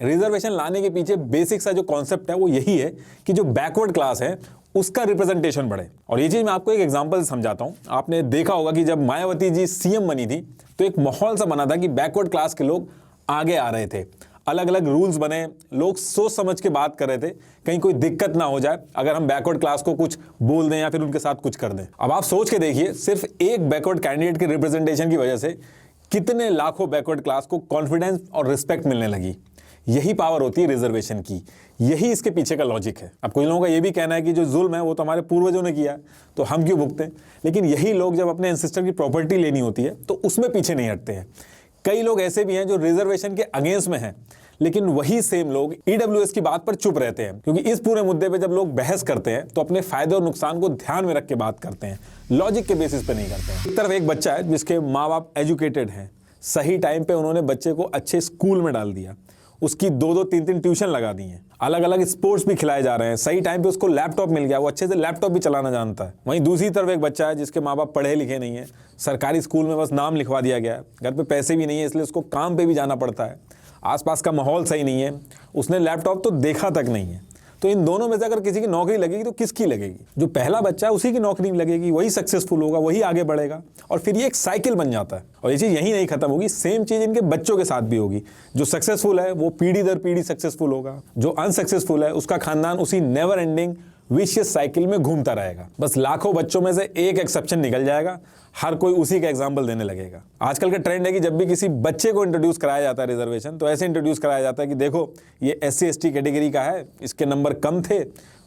Reservation लाने के पीछे बेसिक सा जो कॉन्सेप्ट है वो यही है कि जो बैकवर्ड क्लास है उसका रिप्रेजेंटेशन बढ़े। और ये चीज मैं आपको एक एग्जांपल से समझाता हूं। आपने देखा होगा कि जब मायावती जी सीएम बनी थी तो एक माहौल सा बना था कि बैकवर्ड क्लास के लोग आगे आ रहे थे, अलग अलग रूल्स बने, लोग सोच समझ के बात कर रहे थे, कहीं कोई दिक्कत ना हो जाए अगर हम बैकवर्ड क्लास को कुछ बोल दें या फिर उनके साथ कुछ कर दें। अब आप सोच के देखिए, सिर्फ एक बैकवर्ड कैंडिडेट के रिप्रेजेंटेशन की वजह से कितने लाखों बैकवर्ड क्लास को कॉन्फिडेंस और रिस्पेक्ट मिलने लगी। यही पावर होती है रिजर्वेशन की, यही इसके पीछे का लॉजिक है। अब कुछ लोगों का ये भी कहना है कि जो जुल्म है वो तो हमारे पूर्वजों ने किया तो हम क्यों भुगतें, लेकिन यही लोग जब अपने एंसेस्टर की प्रॉपर्टी लेनी होती है तो उसमें पीछे नहीं हटते हैं। कई लोग ऐसे भी हैं जो रिजर्वेशन के अगेंस्ट में हैं, लेकिन वही सेम लोग ईडब्ल्यूएस की बात पर चुप रहते हैं, क्योंकि इस पूरे मुद्दे पे जब लोग बहस करते हैं तो अपने फायदे और नुकसान को ध्यान में रख के बात करते हैं, लॉजिक के बेसिस पे नहीं करते हैं। एक तरफ एक बच्चा है जिसके माँ बाप एजुकेटेड हैं, सही टाइम पे उन्होंने बच्चे को अच्छे स्कूल में डाल दिया, उसकी 2-2, 3-3 ट्यूशन लगा दी हैं, अलग अलग स्पोर्ट्स भी खिलाए जा रहे हैं, सही टाइम पे उसको लैपटॉप मिल गया, वो अच्छे से लैपटॉप भी चलाना जानता है। वहीं दूसरी तरफ एक बच्चा है जिसके माँ बाप पढ़े लिखे नहीं है, सरकारी स्कूल में बस नाम लिखवा दिया गया है, घर पे पैसे भी नहीं है इसलिए उसको काम पे भी जाना पड़ता है, आसपास का माहौल सही नहीं है, उसने लैपटॉप तो देखा तक नहीं है। तो इन दोनों में से अगर किसी की नौकरी लगेगी तो किसकी लगेगी? जो पहला बच्चा है उसी की नौकरी लगेगी, वही सक्सेसफुल होगा, वही आगे बढ़ेगा, और फिर ये एक साइकिल बन जाता है। और ये चीज़ यहीं नहीं खत्म होगी, सेम चीज़ इनके बच्चों के साथ भी होगी। जो सक्सेसफुल है वो पीढ़ी दर पीढ़ी सक्सेसफुल होगा, जो अनसक्सेसफुल है उसका खानदान उसी नेवर एंडिंग विशियस साइकिल में घूमता रहेगा। बस लाखों बच्चों में से एक एक्सेप्शन निकल जाएगा, हर कोई उसी का एग्जाम्पल देने लगेगा। आजकल का ट्रेंड है कि जब भी किसी बच्चे को इंट्रोड्यूस कराया जाता है रिजर्वेशन, तो ऐसे इंट्रोड्यूस कराया जाता है कि देखो ये SC ST कैटेगरी का है, इसके नंबर कम थे,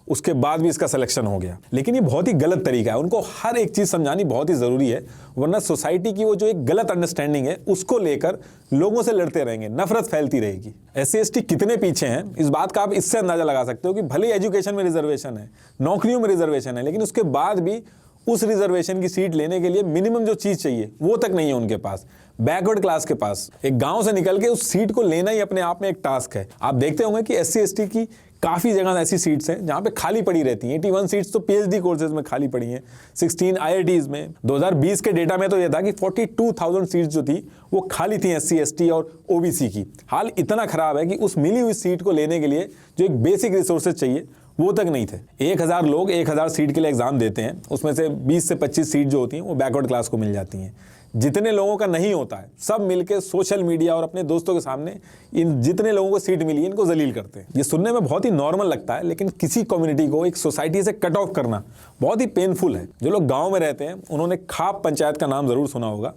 उसके बाद भी इसका सिलेक्शन हो गया। लेकिन ये बहुत ही गलत तरीका है, उनको हर एक चीज़ समझानी बहुत ही ज़रूरी है, वरना सोसाइटी की वो जो एक गलत अंडरस्टैंडिंग है उसको लेकर लोगों से लड़ते रहेंगे, नफरत फैलती रहेगी। SC ST कितने पीछे हैं इस बात का आप इससे अंदाजा लगा सकते हो कि भले एजुकेशन में रिजर्वेशन है, नौकरियों में रिजर्वेशन है, लेकिन उसके बाद भी उस रिजर्वेशन की सीट लेने के लिए मिनिमम जो चीज़ चाहिए वो तक नहीं है उनके पास, बैकवर्ड क्लास के पास। एक गांव से निकल के उस सीट को लेना ही अपने आप में एक टास्क है। आप देखते होंगे कि SC ST की काफ़ी जगह ऐसी सीट्स हैं जहाँ पे खाली पड़ी रहती हैं। 81 सीट्स तो PhD कोर्सेज में खाली पड़ी हैं, 16 IITs में। 2020 के डेटा में तो ये था कि 42,000 सीट्स जो थी वो खाली थी SC ST और OBC की। हाल इतना ख़राब है कि उस मिली हुई सीट को लेने के लिए जो एक बेसिक रिसोर्सेज चाहिए वो तक नहीं थे। 1000 लोग 1000 सीट के लिए एग्जाम देते हैं, उसमें से 20 से 25 सीट जो होती हैं वो बैकवर्ड क्लास को मिल जाती हैं। जितने लोगों का नहीं होता है सब मिलके सोशल मीडिया और अपने दोस्तों के सामने इन जितने लोगों को सीट मिली है इनको जलील करते हैं। ये सुनने में बहुत ही नॉर्मल लगता है, लेकिन किसी कम्युनिटी को एक सोसाइटी से कट ऑफ करना बहुत ही पेनफुल है। जो लोग गाँव में रहते हैं उन्होंने खाप पंचायत का नाम ज़रूर सुना होगा,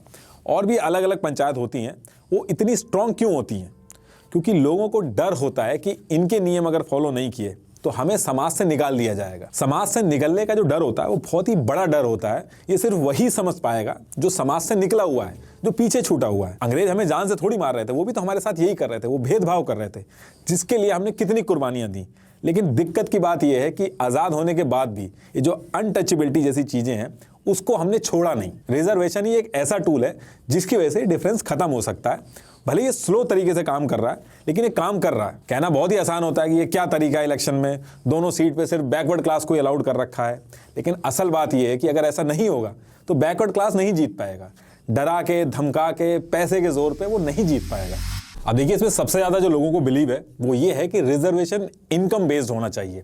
और भी अलग अलग पंचायत होती हैं। वो इतनी स्ट्रॉन्ग क्यों होती हैं? क्योंकि लोगों को डर होता है कि इनके नियम अगर फॉलो नहीं किए तो हमें समाज से निकाल दिया जाएगा। समाज से निकलने का जो डर होता है वो बहुत ही बड़ा डर होता है। ये सिर्फ वही समझ पाएगा जो समाज से निकला हुआ है, जो पीछे छूटा हुआ है। अंग्रेज हमें जान से थोड़ी मार रहे थे, वो भी तो हमारे साथ यही कर रहे थे, वो भेदभाव कर रहे थे, जिसके लिए हमने कितनी कुर्बानियां दी। लेकिन दिक्कत की बात यह है कि आज़ाद होने के बाद भी ये जो अनटचेबिलिटी जैसी चीज़ें हैं उसको हमने छोड़ा नहीं। रिजर्वेशन ही एक ऐसा टूल है जिसकी वजह से डिफरेंस खत्म हो सकता है। भले ये स्लो तरीके से काम कर रहा है, लेकिन ये काम कर रहा है। कहना बहुत ही आसान होता है कि ये क्या तरीका है, इलेक्शन में दोनों सीट पे सिर्फ बैकवर्ड क्लास को अलाउड कर रखा है। लेकिन असल बात ये है कि अगर ऐसा नहीं होगा तो बैकवर्ड क्लास नहीं जीत पाएगा। डरा के, धमका के, पैसे के जोर पे वो नहीं जीत पाएगा। अब देखिए, इसमें सबसे ज़्यादा जो लोगों को बिलीव है वो ये है कि रिजर्वेशन इनकम बेस्ड होना चाहिए,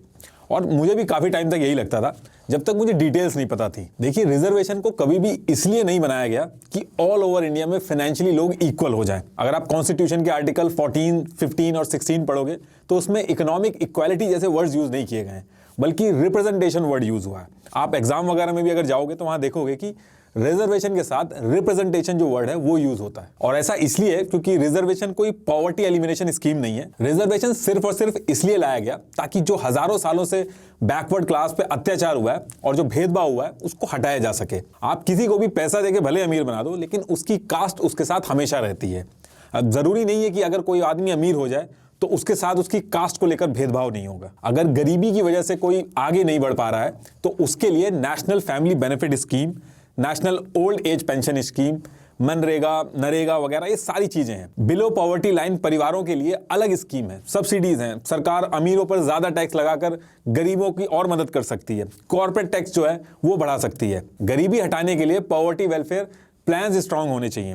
और मुझे भी काफ़ी टाइम तक यही लगता था जब तक मुझे डिटेल्स नहीं पता थी। देखिए, रिजर्वेशन को कभी भी इसलिए नहीं बनाया गया कि ऑल ओवर इंडिया में फाइनेंशियली लोग इक्वल हो जाएं। अगर आप कॉन्स्टिट्यूशन के आर्टिकल 14, 15 और 16 पढ़ोगे तो उसमें इकोनॉमिक इक्वालिटी जैसे वर्ड्स यूज़ नहीं किए गए हैं, बल्कि रिप्रेजेंटेशन वर्ड यूज़ हुआ है। आप एग्जाम वगैरह में भी अगर जाओगे तो वहाँ देखोगे कि रिजर्वेशन के साथ रिप्रेजेंटेशन जो वर्ड है वो यूज होता है। और ऐसा इसलिए क्योंकि रिजर्वेशन कोई पॉवर्टी एलिमिनेशन स्कीम नहीं है। रिजर्वेशन सिर्फ और सिर्फ इसलिए लाया गया ताकि जो हजारों सालों से बैकवर्ड क्लास पे अत्याचार हुआ है और जो भेदभाव हुआ है उसको हटाया जा सके। आप किसी को भी पैसा देके भले अमीर बना दो, लेकिन उसकी कास्ट उसके साथ हमेशा रहती है। अब जरूरी नहीं है कि अगर कोई आदमी अमीर हो जाए तो उसके साथ उसकी कास्ट को लेकर भेदभाव नहीं होगा। अगर गरीबी की वजह से कोई आगे नहीं बढ़ पा रहा है तो उसके लिए national family benefit scheme, national old age pension scheme, MNREGA, NREGA वगैरह ये सारी चीजें हैं। बिलो पॉवर्टी लाइन परिवारों के लिए अलग स्कीम है, सब्सिडीज हैं। सरकार अमीरों पर ज्यादा टैक्स लगाकर गरीबों की और मदद कर सकती है। कॉर्पोरेट टैक्स जो है वो बढ़ा सकती है। गरीबी हटाने के लिए पॉवर्टी वेलफेयर प्लान्स स्ट्रांग होने चाहिए।